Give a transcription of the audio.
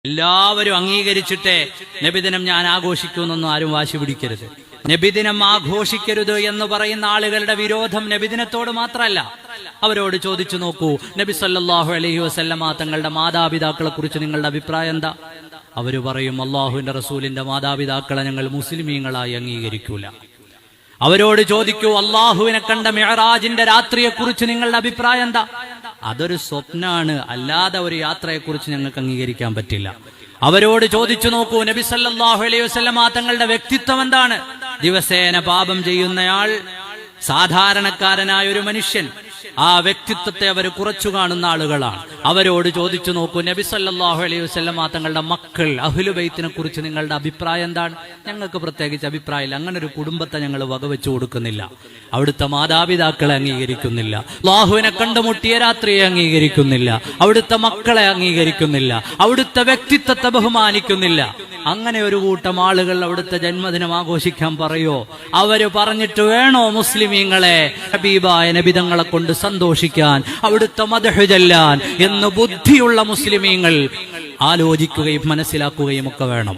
എല്ലാവരും അംഗീകരിച്ചിട്ടേ നബിദിനം ഞാൻ ആഘോഷിക്കുമെന്നൊന്നും ആരും വാശി പിടിക്കരുത്. നബിദിനം ആഘോഷിക്കരുത് എന്ന് പറയുന്ന ആളുകളുടെ വിരോധം നബിദിനത്തോട് മാത്രമല്ല. അവരോട് ചോദിച്ചു നോക്കൂ, നബി സല്ലല്ലാഹു അലൈഹി വസല്ലമ തങ്ങളുടെ മാതാപിതാക്കളെ കുറിച്ച് നിങ്ങളുടെ അഭിപ്രായം എന്താ? അവര് പറയും, അള്ളാഹുവിന്റെ റസൂലിന്റെ മാതാപിതാക്കളെ ഞങ്ങൾ മുസ്ലിമീങ്ങളായി അംഗീകരിക്കൂല. അവരോട് ചോദിക്കൂ, അള്ളാഹുവിനെ കണ്ട മിഅ്റാജിന്റെ രാത്രിയെക്കുറിച്ച് നിങ്ങളുടെ അഭിപ്രായം എന്താ? അതൊരു സ്വപ്നാണ്, അല്ലാതെ ഒരു യാത്രയെക്കുറിച്ച് ഞങ്ങൾക്ക് അംഗീകരിക്കാൻ പറ്റില്ല. അവരോട് ചോദിച്ചു നോക്കൂ, നബി സല്ലല്ലാഹു അലൈഹി വസല്ലമ തങ്ങളുടെ വ്യക്തിത്വം എന്താണ്? ദിവസേന പാപം ചെയ്യുന്നയാൾ, സാധാരണക്കാരനായ ഒരു മനുഷ്യൻ, ആ വ്യക്തിത്വത്തെ അവർ കുറച്ചു കാണുന്ന ആളുകളാണ്. അവരോട് ചോദിച്ചു നോക്കൂ, നബി സല്ലല്ലാഹു അലൈഹി വസല്ലമ തങ്ങളുടെ മക്കൾ, അഹ്ലു ബൈത്തിനെ കുറിച്ച് നിങ്ങളുടെ അഭിപ്രായം എന്താണ്? ഞങ്ങൾക്ക് പ്രത്യേകിച്ച് അഭിപ്രായമില്ല. അങ്ങനെ ഒരു കുടുംബത്തെ ഞങ്ങൾ വകവെച്ചു കൊടുക്കുന്നില്ല. അവിടുത്തെ മാതാപിതാക്കളെ അംഗീകരിക്കുന്നില്ല, അല്ലാഹുവിനെ കണ്ടുമുട്ടിയ രാത്രിയെ അംഗീകരിക്കുന്നില്ല, അവിടുത്തെ മക്കളെ അംഗീകരിക്കുന്നില്ല, അവിടുത്തെ വ്യക്തിത്വത്തെ ബഹുമാനിക്കുന്നില്ല. അങ്ങനെ ഒരു കൂട്ടം ആളുകൾ അവിടുത്തെ ജന്മദിനം ആഘോഷിക്കാൻ പറയോ? അവര് പറഞ്ഞിട്ട് വേണോ മുസ്ലിമീങ്ങളെ ഹബീബായ നബിതങ്ങളെ കൊണ്ട് സന്തോഷിക്കാൻ, അവിടുത്തെ മദ്ഹ് ചൊല്ലാൻ എന്ന് ബുദ്ധിയുള്ള മുസ്ലിമീങ്ങൾ ആലോചിക്കുകയും മനസ്സിലാക്കുകയും ഒക്കെ വേണം.